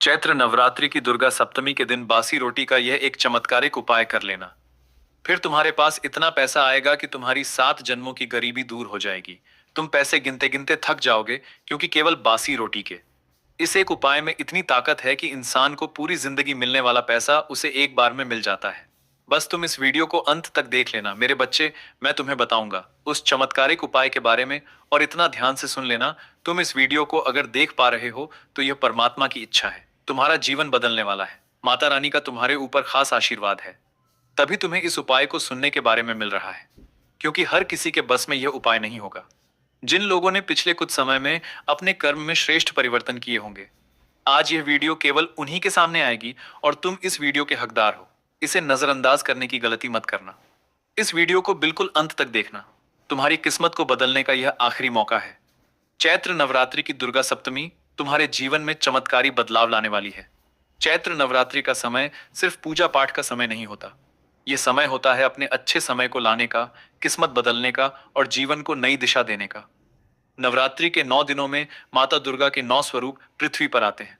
चैत्र नवरात्रि की दुर्गा सप्तमी के दिन बासी रोटी का यह एक चमत्कारिक उपाय कर लेना। फिर तुम्हारे पास इतना पैसा आएगा कि तुम्हारी 7 जन्मों की गरीबी दूर हो जाएगी। तुम पैसे गिनते गिनते थक जाओगे, क्योंकि केवल बासी रोटी के इस एक उपाय में इतनी ताकत है कि इंसान को पूरी जिंदगी मिलने वाला पैसा उसे एक बार में मिल जाता है। बस तुम इस वीडियो को अंत तक देख लेना मेरे बच्चे। मैं तुम्हें बताऊंगा उस चमत्कारिक उपाय के बारे में, और इतना ध्यान से सुन लेना। तुम इस वीडियो को अगर देख पा रहे हो तो यह परमात्मा की इच्छा है। तुम्हारा जीवन बदलने वाला है। माता रानी का तुम्हारे ऊपर खास आशीर्वाद है, तभी तुम्हें इस उपाय को सुनने के बारे में मिल रहा है। क्योंकि हर किसी के बस में यह उपाय नहीं होगा। जिन लोगों ने पिछले कुछ समय में अपने कर्म में श्रेष्ठ परिवर्तन किए होंगे, आज यह वीडियो केवल उन्हीं के सामने आएगी, और तुम इस वीडियो के हकदार हो। इसे नजरअंदाज करने की गलती मत करना। इस वीडियो को बिल्कुल अंत तक देखना। तुम्हारी किस्मत को बदलने का यह आखिरी मौका है। चैत्र नवरात्रि की दुर्गा सप्तमी तुम्हारे जीवन में चमत्कारी बदलाव लाने वाली है। चैत्र नवरात्रि का समय सिर्फ पूजा पाठ का समय नहीं होता। यह समय होता है अपने अच्छे समय को लाने का, किस्मत बदलने का और जीवन को नई दिशा देने का। नवरात्रि के 9 दिनों में माता दुर्गा के 9 स्वरूप पृथ्वी पर आते हैं।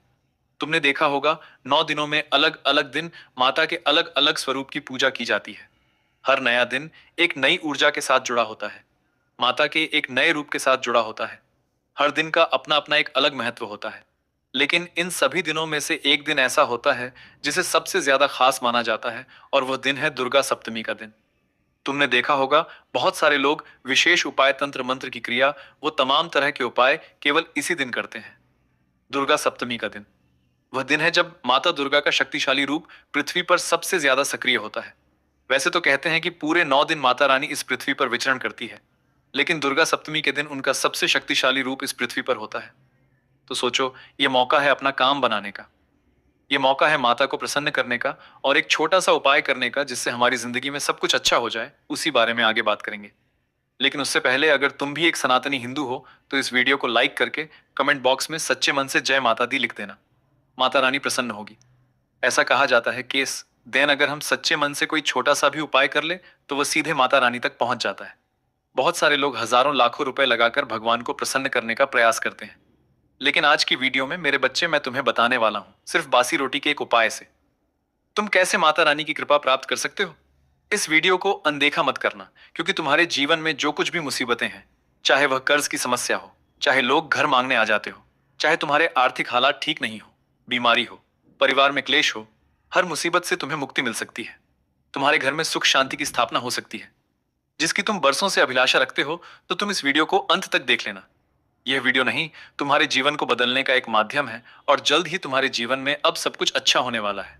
तुमने देखा होगा, 9 दिनों में अलग अलग दिन माता के अलग अलग स्वरूप की पूजा की जाती है। हर नया दिन एक नई ऊर्जा के साथ जुड़ा होता है, माता के एक नए रूप के साथ जुड़ा होता है। हर दिन का अपना अपना एक अलग महत्व होता है। लेकिन इन सभी दिनों में से एक दिन ऐसा होता है जिसे सबसे ज्यादा खास माना जाता है, और वह दिन है दुर्गा सप्तमी का दिन। तुमने देखा होगा, बहुत सारे लोग विशेष उपाय, तंत्र मंत्र की क्रिया, वो तमाम तरह के उपाय केवल इसी दिन करते हैं। दुर्गा सप्तमी का दिन वह दिन है जब माता दुर्गा का शक्तिशाली रूप पृथ्वी पर सबसे ज्यादा सक्रिय होता है। वैसे तो कहते हैं कि पूरे 9 दिन माता रानी इस पृथ्वी पर विचरण करती है, लेकिन दुर्गा सप्तमी के दिन उनका सबसे शक्तिशाली रूप इस पृथ्वी पर होता है। तो सोचो, यह मौका है अपना काम बनाने का। यह मौका है माता को प्रसन्न करने का, और एक छोटा सा उपाय करने का जिससे हमारी जिंदगी में सब कुछ अच्छा हो जाए। उसी बारे में आगे बात करेंगे। लेकिन उससे पहले, अगर तुम भी एक सनातनी हिंदू हो तो इस वीडियो को लाइक करके कमेंट बॉक्स में सच्चे मन से जय माता दी लिख देना। माता रानी प्रसन्न होगी। ऐसा कहा जाता है, केस देन अगर हम सच्चे मन से कोई छोटा सा भी उपाय कर ले तो वह सीधे माता रानी तक पहुंच जाता है। बहुत सारे लोग हजारों लाखों रुपए लगाकर भगवान को प्रसन्न करने का प्रयास करते हैं, लेकिन आज की वीडियो में मेरे बच्चे मैं तुम्हें बताने वाला हूं सिर्फ बासी रोटी के एक उपाय से तुम कैसे माता रानी की कृपा प्राप्त कर सकते हो। इस वीडियो को अनदेखा मत करना, क्योंकि तुम्हारे जीवन में जो कुछ भी मुसीबतें हैं, चाहे वह कर्ज की समस्या हो, चाहे लोग घर मांगने आ जाते हो, चाहे तुम्हारे आर्थिक हालात ठीक नहीं हो, बीमारी हो, परिवार में क्लेश हो, हर मुसीबत से तुम्हें मुक्ति मिल सकती है। तुम्हारे घर में सुख शांति की स्थापना हो सकती है, जिसकी तुम बरसों से अभिलाषा रखते हो। तो तुम इस वीडियो को अंत तक देख लेना। यह वीडियो नहीं, तुम्हारे जीवन को बदलने का एक माध्यम है, और जल्द ही तुम्हारे जीवन में अब सब कुछ अच्छा होने वाला है।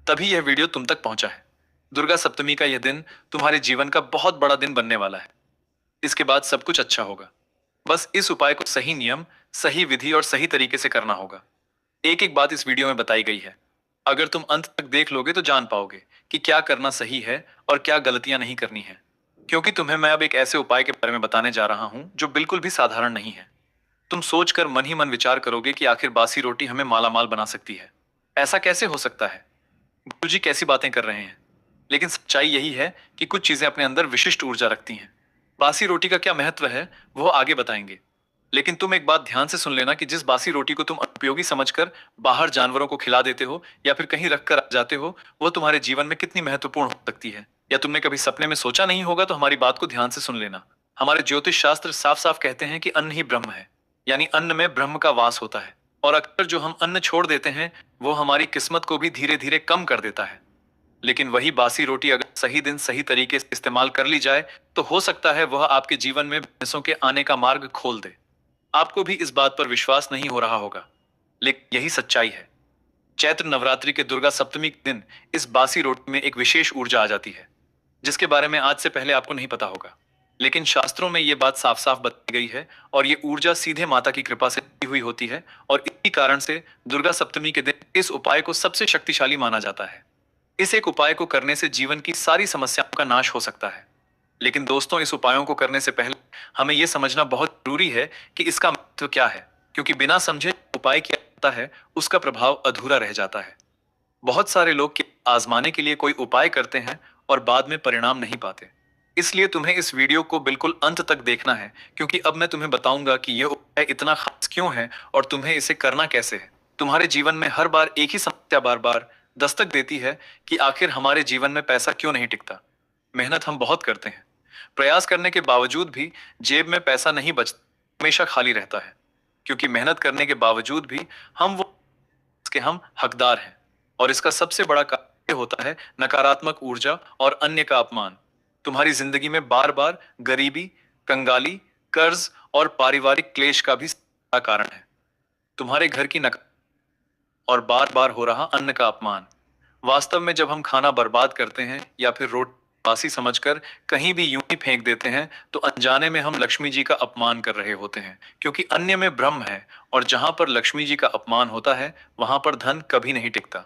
तभी यह वीडियो तुम तक पहुंचा है। दुर्गा सप्तमी का यह दिन तुम्हारे जीवन का बहुत बड़ा दिन बनने वाला है। इसके बाद सब कुछ अच्छा होगा। बस इस उपाय को सही नियम, सही विधि और सही तरीके से करना होगा। एक एक बात इस वीडियो में बताई गई है। अगर तुम अंत तक देख लोगे तो जान पाओगे कि क्या करना सही है और क्या गलतियां नहीं करनी है। क्योंकि तुम्हें मैं अब एक ऐसे उपाय के बारे में बताने जा रहा हूं जो बिल्कुल भी साधारण नहीं है। तुम सोचकर मन ही मन विचार करोगे कि आखिर बासी रोटी हमें मालामाल बना सकती है। ऐसा कैसे हो सकता है? गुरुजी कैसी बातें कर रहे हैं? लेकिन सच्चाई यही है कि कुछ चीजें अपने अंदर विशिष्ट ऊर्जा रखती हैं। बासी रोटी का क्या महत्व है वो आगे बताएंगे, लेकिन तुम एक बात ध्यान से सुन लेना कि जिस बासी रोटी को तुम उपयोगी समझकर बाहर जानवरों को खिला देते हो या फिर कहीं रख कर आ जाते हो, वो तुम्हारे जीवन में कितनी महत्वपूर्ण हो सकती है, या तुमने कभी सपने में सोचा नहीं होगा। तो हमारी बात को ध्यान से सुन लेना। हमारे ज्योतिष शास्त्र साफ साफ कहते हैं कि अन्न ही ब्रह्म है, यानी अन्न में ब्रह्म का वास होता है। और अक्सर जो हम अन्न छोड़ देते हैं वो हमारी किस्मत को भी धीरे धीरे कम कर देता है। लेकिन वही बासी रोटी अगर सही दिन सही तरीके से इस्तेमाल कर ली जाए तो हो सकता है वह आपके जीवन में पैसों के आने का मार्ग खोल दे। आपको भी इस बात पर विश्वास नहीं हो रहा होगा, लेकिन यही सच्चाई है। चैत्र नवरात्रि के दुर्गा सप्तमी के दिन इस बासी रोटी में एक विशेष ऊर्जा आ जाती है, जिसके बारे में आज से पहले आपको नहीं पता होगा। लेकिन शास्त्रों में यह बात साफ साफ बताई गई है, और ये ऊर्जा सीधे माता की कृपा से दी हुई होती है। और इसी कारण से दुर्गा सप्तमी के दिन इस उपाय को सबसे शक्तिशाली माना जाता है। इस एक उपाय को करने से जीवन की सारी समस्याओं का नाश हो सकता है। लेकिन दोस्तों, इस उपायों को करने से पहले हमें यह समझना बहुत जरूरी है कि इसका महत्व क्या है, क्योंकि बिना समझे उपाय क्या होता है उसका प्रभाव अधूरा रह जाता है। बहुत सारे लोग आजमाने के लिए कोई उपाय करते हैं और बाद में परिणाम नहीं पाते। इसलिए तुम्हें इस वीडियो को बिल्कुल अंत तक देखना है, क्योंकि अब मैं तुम्हें बताऊंगा कि यह उपाय इतना खास क्यों है और तुम्हें इसे करना कैसे है। तुम्हारे जीवन में हर बार एक ही समस्या बार बार दस्तक देती है कि आखिर हमारे जीवन में पैसा क्यों नहीं टिकता। मेहनत हम बहुत करते हैं, प्रयास करने के बावजूद भी जेब में पैसा नहीं बचता, हमेशा खाली रहता है। क्योंकि मेहनत करने के बावजूद भी हम वो इसके हम हकदार हैं। और इसका सबसे बड़ा कारण ये होता है नकारात्मक ऊर्जा और अन्य का अपमान। तुम्हारी जिंदगी में बार बार गरीबी, कंगाली, कर्ज और पारिवारिक क्लेश का भी बड़ा कारण है। तुम्हारे घर की नक और बार बार हो रहा अन्न का अपमान। वास्तव में जब हम खाना बर्बाद करते हैं या फिर रोटी बासी समझकर कहीं भी यूं ही फेंक देते हैं, तो अनजाने में हम लक्ष्मी जी का अपमान कर रहे होते हैं। क्योंकि अन्य में ब्रह्म है, और जहां पर लक्ष्मी जी का अपमान होता है वहां पर धन कभी नहीं टिकता।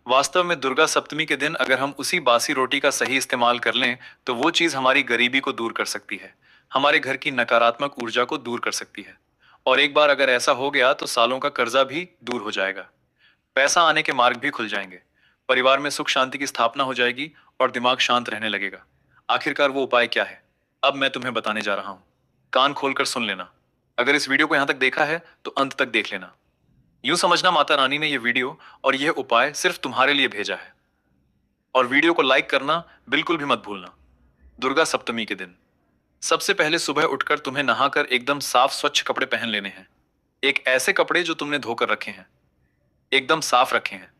वास्तव में दुर्गा सप्तमी के दिन अगर हम उसी बासी रोटी का सही इस्तेमाल कर लें, तो वो चीज हमारी गरीबी को दूर कर सकती है, हमारे घर की नकारात्मक ऊर्जा को दूर कर सकती है। और एक बार अगर ऐसा हो गया तो सालों का कर्जा भी दूर हो जाएगा, पैसा आने के मार्ग भी खुल जाएंगे, परिवार में सुख शांति की स्थापना हो जाएगी और दिमाग शांत रहने लगेगा। आखिरकार वो उपाय क्या है, अब मैं तुम्हें बताने जा रहा हूं। कान खोलकर सुन लेना। अगर इस वीडियो को यहां तक देखा है तो अंत तक देख लेना। यूं समझना माता रानी ने यह वीडियो और यह उपाय सिर्फ तुम्हारे लिए भेजा है। और वीडियो को लाइक करना बिल्कुल भी मत भूलना। दुर्गा सप्तमी के दिन सबसे पहले सुबह उठकर तुम्हें नहाकर एकदम साफ स्वच्छ कपड़े पहन लेने हैं। एक ऐसे कपड़े जो तुमने धोकर रखे हैं, एकदम साफ रखे हैं।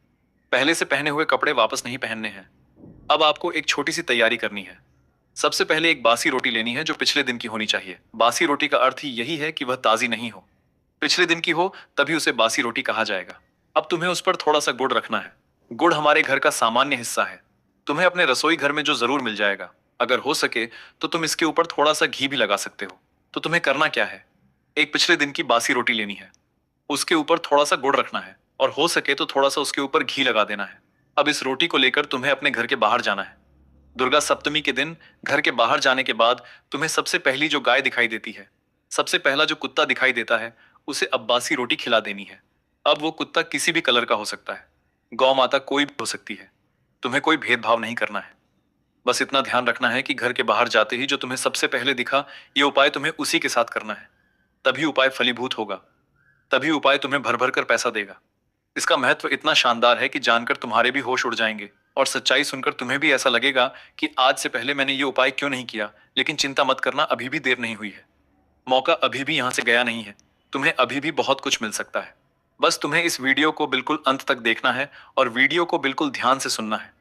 पहले से पहने हुए कपड़े वापस नहीं पहनने हैं। अब आपको एक छोटी सी तैयारी करनी है। सबसे पहले एक बासी रोटी लेनी है जो पिछले दिन की होनी चाहिए। बासी रोटी का अर्थ ही यही है कि वह ताजी नहीं हो, पिछले दिन की हो, तभी उसे बासी रोटी कहा जाएगा। अब तुम्हें उस पर थोड़ा सा गुड़ रखना है। गुड़ हमारे घर का सामान्य हिस्सा है, तुम्हें अपने रसोई घर में जो जरूर मिल जाएगा। अगर हो सके तो तुम इसके ऊपर थोड़ा सा घी भी लगा सकते हो। तो तुम्हें करना क्या है, एक पिछले दिन की बासी रोटी लेनी है, उसके ऊपर थोड़ा सा गुड़ रखना है, और हो सके तो थोड़ा सा उसके ऊपर घी लगा देना है। अब इस रोटी को लेकर तुम्हें अपने घर के बाहर जाना है। दुर्गा सप्तमी के दिन घर के बाहर जाने के बाद तुम्हें सबसे पहली जो गाय दिखाई देती है, सबसे पहला जो कुत्ता दिखाई देता है, उसे अब बासी रोटी खिला देनी है। अब वो कुत्ता किसी भी कलर का हो सकता है, गौ माता कोई भी हो सकती है। तुम्हें कोई भेदभाव नहीं करना है। बस इतना ध्यान रखना है कि घर के बाहर जाते ही जो तुम्हें सबसे पहले दिखा, ये उपाय तुम्हें उसी के साथ करना है। तभी उपाय फलीभूत होगा, तभी उपाय तुम्हें भर भर कर पैसा देगा। इसका महत्व इतना शानदार है कि जानकर तुम्हारे भी होश उड़ जाएंगे, और सच्चाई सुनकर तुम्हें भी ऐसा लगेगा कि आज से पहले मैंने ये उपाय क्यों नहीं किया। लेकिन चिंता मत करना, अभी भी देर नहीं हुई है, मौका अभी भी यहां से गया नहीं है, तुम्हें अभी भी बहुत कुछ मिल सकता है। बस तुम्हें इस वीडियो को बिल्कुल अंत तक देखना है और वीडियो को बिल्कुल ध्यान से सुनना है।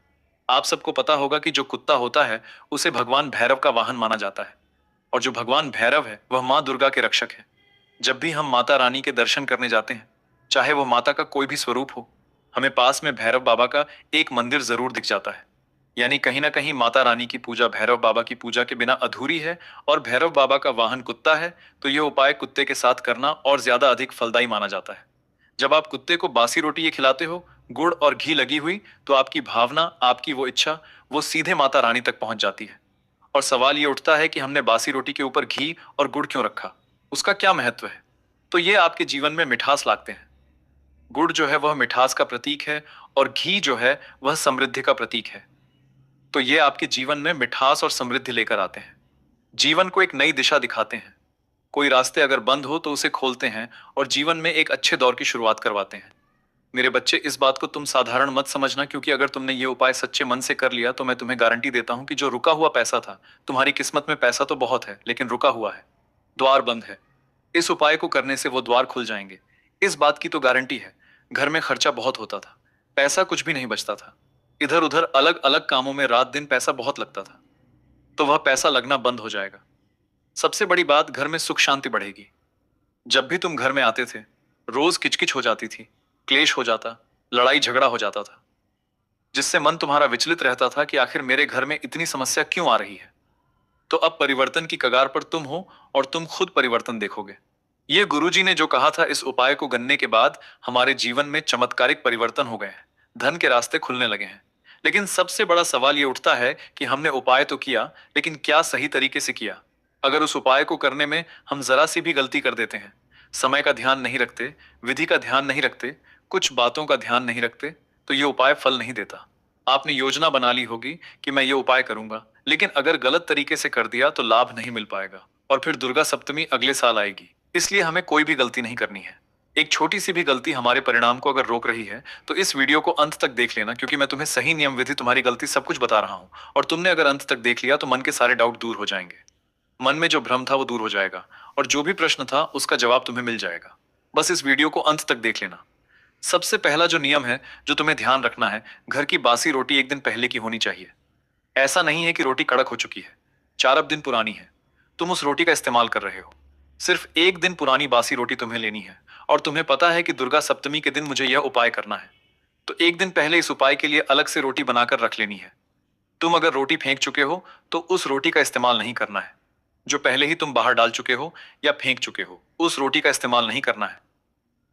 आप सबको पता होगा कि जो कुत्ता होता है उसे भगवान भैरव का वाहन माना जाता है, और जो भगवान भैरव है वह माँ दुर्गा के रक्षक है। जब भी हम माता रानी के दर्शन करने जाते हैं, चाहे वो माता का कोई भी स्वरूप हो, हमें पास में भैरव बाबा का एक मंदिर जरूर दिख जाता है। यानी कहीं ना कहीं माता रानी की पूजा भैरव बाबा की पूजा के बिना अधूरी है, और भैरव बाबा का वाहन कुत्ता है, तो यह उपाय कुत्ते के साथ करना और ज्यादा अधिक फलदायी माना जाता है। जब आप कुत्ते को बासी रोटी ये खिलाते हो, गुड़ और घी लगी हुई, तो आपकी भावना, आपकी वो इच्छा, वो सीधे माता रानी तक पहुंच जाती है। और सवाल ये उठता है कि हमने बासी रोटी के ऊपर घी और गुड़ क्यों रखा, उसका क्या महत्व है। तो ये आपके जीवन में मिठास लाते हैं। गुड़ जो है वह मिठास का प्रतीक है, और घी जो है वह समृद्धि का प्रतीक है। तो ये आपके जीवन में मिठास और समृद्धि लेकर आते हैं, जीवन को एक नई दिशा दिखाते हैं। कोई रास्ते अगर बंद हो तो उसे खोलते हैं, और जीवन में एक अच्छे दौर की शुरुआत करवाते हैं। मेरे बच्चे, इस बात को तुम साधारण मत समझना, क्योंकि अगर तुमने ये उपाय सच्चे मन से कर लिया तो मैं तुम्हें गारंटी देता हूं कि जो रुका हुआ पैसा था, तुम्हारी किस्मत में पैसा तो बहुत है लेकिन रुका हुआ है, द्वार बंद है। इस उपाय को करने से वो द्वार खुल जाएंगे, इस बात की तो गारंटी है। घर में खर्चा बहुत होता था, पैसा कुछ भी नहीं बचता था, इधर उधर अलग अलग कामों में रात दिन पैसा बहुत लगता था, तो वह पैसा लगना बंद हो जाएगा। सबसे बड़ी बात, घर में सुख शांति बढ़ेगी। जब भी तुम घर में आते थे, रोज किचकिच हो जाती थी, क्लेश हो जाता, लड़ाई झगड़ा हो जाता था, जिससे मन तुम्हारा विचलित रहता था कि आखिर मेरे घर में इतनी समस्या क्यों आ रही है। तो अब परिवर्तन की कगार पर तुम हो, और तुम खुद परिवर्तन देखोगे। ये गुरुजी ने जो कहा था, इस उपाय को गन्ने के बाद हमारे जीवन में चमत्कारिक परिवर्तन हो गए हैं, धन के रास्ते खुलने लगे हैं। लेकिन सबसे बड़ा सवाल ये उठता है कि हमने उपाय तो किया, लेकिन क्या सही तरीके से किया। अगर उस उपाय को करने में हम जरा सी भी गलती कर देते हैं, समय का ध्यान नहीं रखते, विधि का ध्यान नहीं रखते, कुछ बातों का ध्यान नहीं रखते, तो ये उपाय फल नहीं देता। आपने योजना बना ली होगी कि मैं ये उपाय करूंगा, लेकिन अगर गलत तरीके से कर दिया तो लाभ नहीं मिल पाएगा, और फिर दुर्गा सप्तमी अगले साल आएगी। इसलिए हमें कोई भी गलती नहीं करनी है। एक छोटी सी भी गलती हमारे परिणाम को अगर रोक रही है तो इस वीडियो को अंत तक देख लेना, क्योंकि मैं तुम्हें सही नियम विधि, तुम्हारी गलती, सब कुछ बता रहा हूं। और तुमने अगर अंत तक देख लिया तो मन के सारे डाउट दूर हो जाएंगे। मन में जो भ्रम था वो दूर हो जाएगा और जो भी प्रश्न था उसका जवाब तुम्हें मिल जाएगा। बस इस वीडियो को अंत तक देख लेना। सबसे पहला जो नियम है जो तुम्हें ध्यान रखना है, घर की बासी रोटी एक दिन पहले की होनी चाहिए। ऐसा नहीं है कि रोटी कड़क हो चुकी है, 4 दिन पुरानी है, तुम उस रोटी का इस्तेमाल कर रहे हो। सिर्फ एक दिन पुरानी बासी रोटी तुम्हें लेनी है और तुम्हें पता है कि दुर्गा सप्तमी के दिन मुझे यह उपाय करना है, तो एक दिन पहले इस उपाय के लिए अलग से रोटी बनाकर रख लेनी है। तुम अगर रोटी फेंक चुके हो तो उस रोटी का इस्तेमाल नहीं करना है। जो पहले ही तुम बाहर डाल चुके हो या फेंक चुके हो उस रोटी का इस्तेमाल नहीं करना है।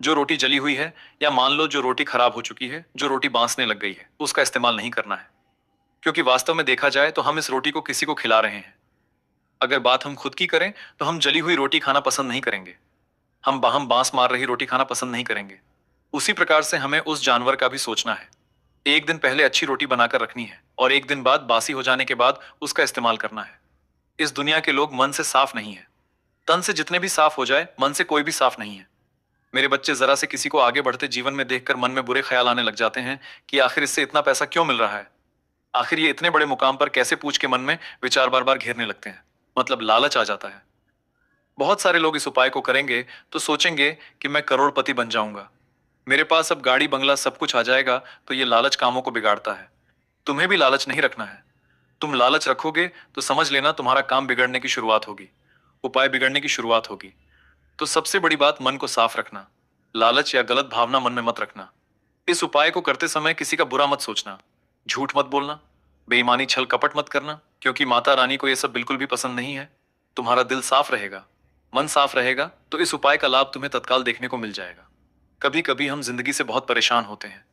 जो रोटी जली हुई है या मान लो जो रोटी खराब हो चुकी है, जो रोटी बांसने लग गई है, उसका इस्तेमाल नहीं करना है। क्योंकि वास्तव में देखा जाए तो हम इस रोटी को किसी को खिला रहे हैं। अगर बात हम खुद की करें तो हम जली हुई रोटी खाना पसंद नहीं करेंगे। हम बांस मार रही रोटी खाना पसंद नहीं करेंगे। उसी प्रकार से हमें उस जानवर का भी सोचना है। एक दिन पहले अच्छी रोटी बनाकर रखनी है और एक दिन बाद बासी हो जाने के बाद उसका इस्तेमाल करना है। इस दुनिया के लोग मन से साफ नहीं है। तन से जितने भी साफ हो जाए, मन से कोई भी साफ नहीं है। मेरे बच्चे जरा से किसी को आगे बढ़ते जीवन में देखकर मन में बुरे ख्याल आने लग जाते हैं कि आखिर इससे इतना पैसा क्यों मिल रहा है, आखिर ये इतने बड़े मुकाम पर कैसे, पूछ के मन में विचार बार बार घेरने लगते हैं। मतलब लालच आ जाता है। बहुत सारे लोग इस उपाय को करेंगे तो सोचेंगे कि मैं करोड़पति बन जाऊंगा, मेरे पास अब गाड़ी बंगला सब कुछ आ जाएगा। तो ये लालच कामों को बिगाड़ता है। तुम्हें भी लालच नहीं रखना है। तुम लालच रखोगे तो समझ लेना तुम्हारा काम बिगड़ने की शुरुआत होगी, उपाय बिगड़ने की शुरुआत होगी। तो सबसे बड़ी बात, मन को साफ रखना। लालच या गलत भावना मन में मत रखना। इस उपाय को करते समय किसी का बुरा मत सोचना, झूठ मत बोलना, बेईमानी छल कपट मत करना, क्योंकि माता रानी को यह सब बिल्कुल भी पसंद नहीं है। तुम्हारा दिल साफ रहेगा, मन साफ रहेगा तो इस उपाय का लाभ तुम्हें तत्काल देखने को मिल जाएगा। कभी कभी हम जिंदगी से बहुत परेशान होते हैं,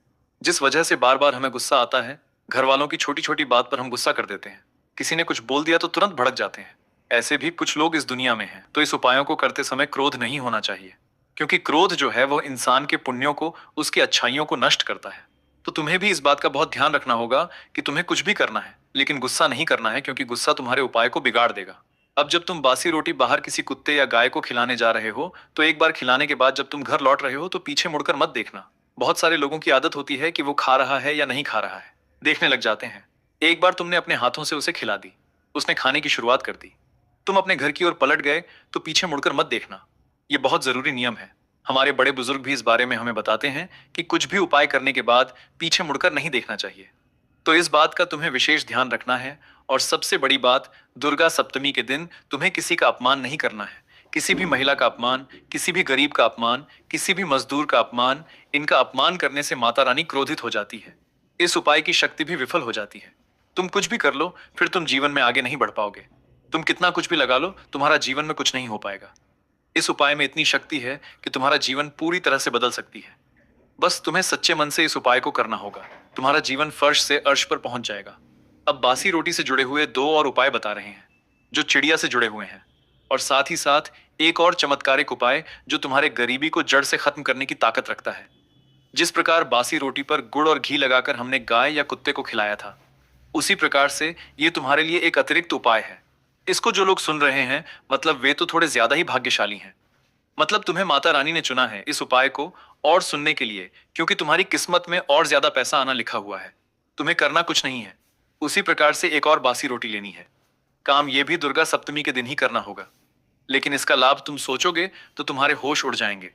जिस वजह से बार बार हमें गुस्सा आता है। घर वालों की छोटी छोटी बात पर हम गुस्सा कर देते हैं। किसी ने कुछ बोल दिया तो तुरंत भड़क जाते हैं। ऐसे भी कुछ लोग इस दुनिया में हैं। तो इस उपायों को करते समय क्रोध नहीं होना चाहिए, क्योंकि क्रोध जो है वो इंसान के पुण्यों को, उसकी अच्छाइयों को नष्ट करता है। तो तुम्हें भी इस बात का बहुत ध्यान रखना होगा कि तुम्हें कुछ भी करना है लेकिन गुस्सा नहीं करना है, क्योंकि गुस्सा तुम्हारे उपाय को बिगाड़ देगा। अब जब तुम बासी रोटी बाहर किसी कुत्ते या गाय को खिलाने जा रहे हो तो एक बार खिलाने के बाद जब तुम घर लौट रहे हो तो पीछे मुड़कर मत देखना। बहुत सारे लोगों की आदत होती है कि वो खा रहा है या नहीं खा रहा है, देखने लग जाते हैं। एक बार तुमने अपने हाथों से उसे खिला दी, उसने खाने की शुरुआत कर दी, तुम अपने घर की ओर पलट गए तो पीछे मुड़कर मत देखना। ये बहुत जरूरी नियम है। हमारे बड़े बुजुर्ग भी इस बारे में हमें बताते हैं कि कुछ भी उपाय करने के बाद पीछे मुड़कर नहीं देखना चाहिए। तो इस बात का तुम्हें विशेष ध्यान रखना है। और सबसे बड़ी बात, दुर्गा सप्तमी के दिन तुम्हें किसी का अपमान नहीं करना है। किसी भी महिला का अपमान, किसी भी गरीब का अपमान, किसी भी मजदूर का अपमान, इनका अपमान करने से माता रानी क्रोधित हो जाती है। इस उपाय की शक्ति भी विफल हो जाती है। तुम कुछ भी कर लो, फिर तुम जीवन में आगे नहीं बढ़ पाओगे। तुम कितना कुछ भी लगा लो, तुम्हारा जीवन में कुछ नहीं हो पाएगा। इस उपाय में इतनी शक्ति है कि तुम्हारा जीवन पूरी तरह से बदल सकती है। बस तुम्हें सच्चे मन से इस उपाय को करना होगा, तुम्हारा जीवन फर्श से अर्श पर पहुंच जाएगा। अब बासी रोटी से जुड़े हुए दो और उपाय बता रहे हैं जो चिड़िया से जुड़े हुए हैं, और साथ ही साथ एक और चमत्कारिक उपाय जो तुम्हारे गरीबी को जड़ से खत्म करने की ताकत रखता है। जिस प्रकार बासी रोटी पर गुड़ और घी लगाकर हमने गाय या कुत्ते को खिलाया था, उसी प्रकार से ये तुम्हारे लिए एक अतिरिक्त उपाय है। इसको जो लोग सुन रहे हैं, मतलब वे तो थोड़े ज्यादा ही भाग्यशाली हैं। मतलब तुम्हें माता रानी ने चुना है इस उपाय को और सुनने के लिए, क्योंकि तुम्हारी किस्मत में और ज्यादा पैसा आना लिखा हुआ है। तुम्हें करना कुछ नहीं है, उसी प्रकार से एक और बासी रोटी लेनी है। काम ये भी दुर्गा सप्तमी के दिन ही करना होगा, लेकिन इसका लाभ तुम सोचोगे तो तुम्हारे होश उड़ जाएंगे।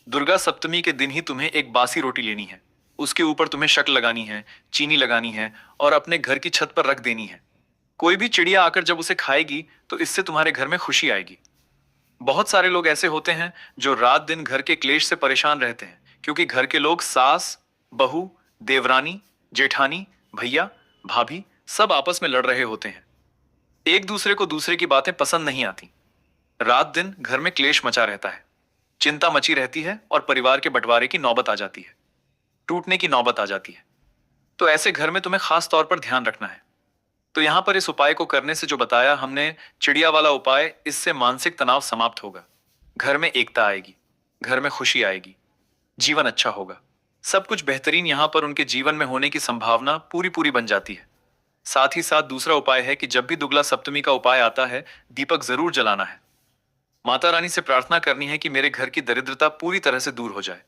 दुर्गा सप्तमी के दिन ही तुम्हें एक बासी रोटी लेनी है, उसके ऊपर तुम्हें शक्ल लगानी है, चीनी लगानी है और अपने घर की छत पर रख देनी है। कोई भी चिड़िया आकर जब उसे खाएगी तो इससे तुम्हारे घर में खुशी आएगी। बहुत सारे लोग ऐसे होते हैं जो रात दिन घर के क्लेश से परेशान रहते हैं, क्योंकि घर के लोग सास, बहू, देवरानी, जेठानी, भैया, भाभी सब आपस में लड़ रहे होते हैं। एक दूसरे को दूसरे की बातें पसंद नहीं आती। रात दिन घर में क्लेश मचा रहता है, चिंता मची रहती है और परिवार के बंटवारे की नौबत आ जाती है, टूटने की नौबत आ जाती है। तो ऐसे घर में तुम्हें खास तौर पर ध्यान रखना है। तो यहां पर इस उपाय को करने से जो बताया हमने, चिड़िया वाला उपाय, इससे मानसिक तनाव समाप्त होगा, घर में एकता आएगी, घर में खुशी आएगी, जीवन अच्छा होगा, सब कुछ बेहतरीन यहां पर उनके जीवन में होने की संभावना पूरी पूरी बन जाती है। साथ ही साथ दूसरा उपाय है कि जब भी दुगला सप्तमी का उपाय आता है, दीपक जरूर जलाना है। माता रानी से प्रार्थना करनी है कि मेरे घर की दरिद्रता पूरी तरह से दूर हो जाए।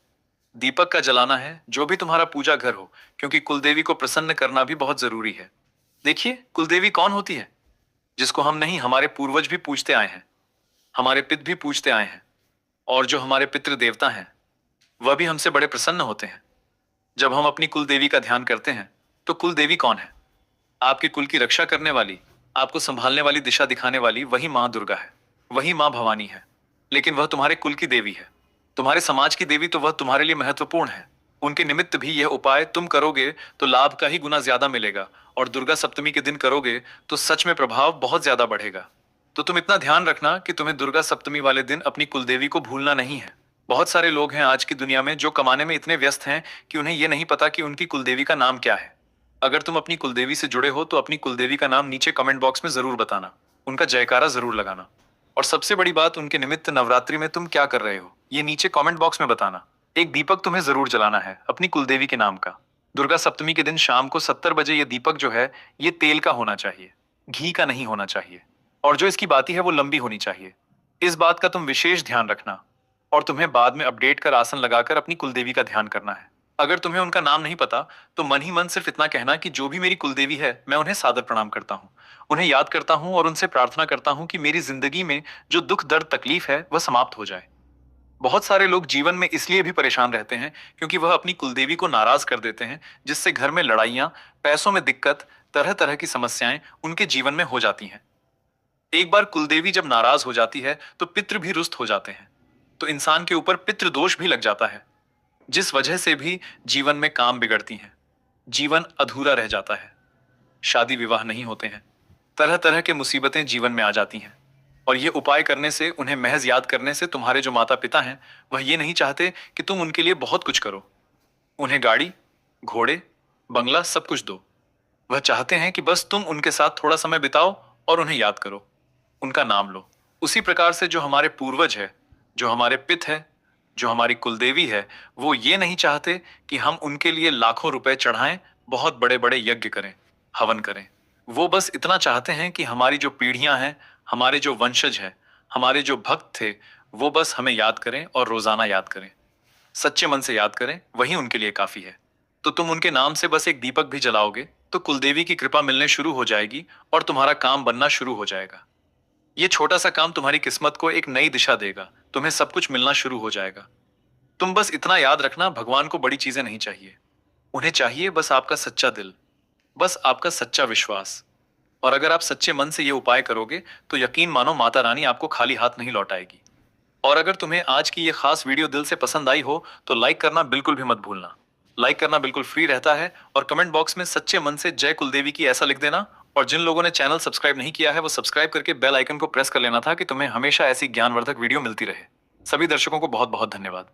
दीपक का जलाना है जो भी तुम्हारा पूजा घर हो, क्योंकि कुलदेवी को प्रसन्न करना भी बहुत जरूरी है। देखिए, कुलदेवी कौन होती है? जिसको हम नहीं, हमारे पूर्वज भी पूछते आए हैं, हमारे पिता भी पूछते आए हैं, और जो हमारे पितृ देवता हैं वह भी हमसे बड़े प्रसन्न होते हैं। जब हम अपनी कुल देवी का ध्यान करते हैं तो कुल देवी कौन है? आपके कुल की रक्षा करने वाली, आपको संभालने वाली, दिशा दिखाने वाली वही माँ दुर्गा है, वही माँ भवानी है। लेकिन वह तुम्हारे कुल की देवी है, तुम्हारे समाज की देवी, तो वह तुम्हारे लिए महत्वपूर्ण है। उनके निमित्त भी यह उपाय तुम करोगे तो लाभ का ही गुना ज्यादा मिलेगा, और दुर्गा सप्तमी के दिन करोगे तो सच में प्रभाव बहुत ज्यादा बढ़ेगा। तो तुम इतना ध्यान रखना कि तुम्हें दुर्गा सप्तमी वाले दिन अपनी कुलदेवी को भूलना नहीं है। बहुत सारे लोग हैं आज की दुनिया में जो कमाने में इतने व्यस्त हैं कि उन्हें यह नहीं पता कि उनकी कुलदेवी का नाम क्या है। अगर तुम अपनी कुलदेवी से जुड़े हो तो अपनी कुलदेवी का नाम नीचे कमेंट बॉक्स में जरूर बताना, उनका जयकारा जरूर लगाना। और सबसे बड़ी बात, उनके निमित्त नवरात्रि में तुम क्या कर रहे हो ये नीचे कमेंट बॉक्स में बताना। एक दीपक तुम्हें जरूर जलाना है अपनी कुलदेवी के नाम का। दुर्गा सप्तमी के दिन शाम को 70 बजे ये दीपक जो है ये तेल का होना चाहिए, घी का नहीं होना चाहिए, और जो इसकी बाती है वो लंबी होनी चाहिए। इस बात का तुम विशेष ध्यान रखना। और तुम्हें बाद में अपडेट कर आसन लगाकर अपनी कुलदेवी का ध्यान करना है। अगर तुम्हें उनका नाम नहीं पता तो मन ही मन सिर्फ इतना कहना कि जो भी मेरी कुलदेवी है मैं उन्हें सादर प्रणाम करता हूँ, उन्हें याद करता हूँ और उनसे प्रार्थना करता हूँ कि मेरी जिंदगी में जो दुख दर्द तकलीफ है वह समाप्त हो जाए। बहुत सारे लोग जीवन में इसलिए भी परेशान रहते हैं क्योंकि वह अपनी कुलदेवी को नाराज कर देते हैं, जिससे घर में लड़ाइयां, पैसों में दिक्कत, तरह तरह की समस्याएं उनके जीवन में हो जाती हैं। एक बार कुलदेवी जब नाराज हो जाती है तो पितृ भी रुष्ट हो जाते हैं, तो इंसान के ऊपर पितृ दोष भी लग जाता है, जिस वजह से भी जीवन में काम बिगड़ती हैं, जीवन अधूरा रह जाता है, शादी विवाह नहीं होते हैं, तरह तरह के मुसीबतें जीवन में आ जाती हैं। और ये उपाय करने से, उन्हें महज याद करने से तुम्हारे जो माता पिता हैं वह ये नहीं चाहते कि तुम उनके लिए बहुत कुछ करो, उन्हें गाड़ी, घोड़े, बंगला सब कुछ दो। वह चाहते हैं कि बस तुम उनके साथ थोड़ा समय बिताओ और उन्हें याद करो, उनका नाम लो। उसी प्रकार से जो हमारे पूर्वज है, जो हमारे पिता है, जो हमारी कुलदेवी है, वो ये नहीं चाहते कि हम उनके लिए लाखों रुपए चढ़ाएं, बहुत बड़े बड़े यज्ञ करें, हवन करें। वो बस इतना चाहते हैं कि हमारी जो पीढ़ियां हैं, हमारे जो वंशज हैं, हमारे जो भक्त थे, वो बस हमें याद करें और रोजाना याद करें, सच्चे मन से याद करें, वही उनके लिए काफी है। तो तुम उनके नाम से बस एक दीपक भी जलाओगे तो कुलदेवी की कृपा मिलने शुरू हो जाएगी और तुम्हारा काम बनना शुरू हो जाएगा। ये छोटा सा काम तुम्हारी किस्मत को एक नई दिशा देगा, तुम्हें सब कुछ मिलना शुरू हो जाएगा। तुम बस इतना याद रखना, भगवान को बड़ी चीजें नहीं चाहिए, उन्हें चाहिए बस आपका सच्चा दिल, बस आपका सच्चा विश्वास। और अगर आप सच्चे मन से ये उपाय करोगे तो यकीन मानो माता रानी आपको खाली हाथ नहीं लौटाएगी। और अगर तुम्हें आज की ये खास वीडियो दिल से पसंद आई हो तो लाइक करना बिल्कुल भी मत भूलना। लाइक करना बिल्कुल फ्री रहता है, और कमेंट बॉक्स में सच्चे मन से जय कुलदेवी की ऐसा लिख देना। और जिन लोगों ने चैनल सब्सक्राइब नहीं किया है वो सब्सक्राइब करके बेल आइकन को प्रेस कर लेना था कि तुम्हें हमेशा ऐसी ज्ञानवर्धक वीडियो मिलती रहे। सभी दर्शकों को बहुत बहुत धन्यवाद।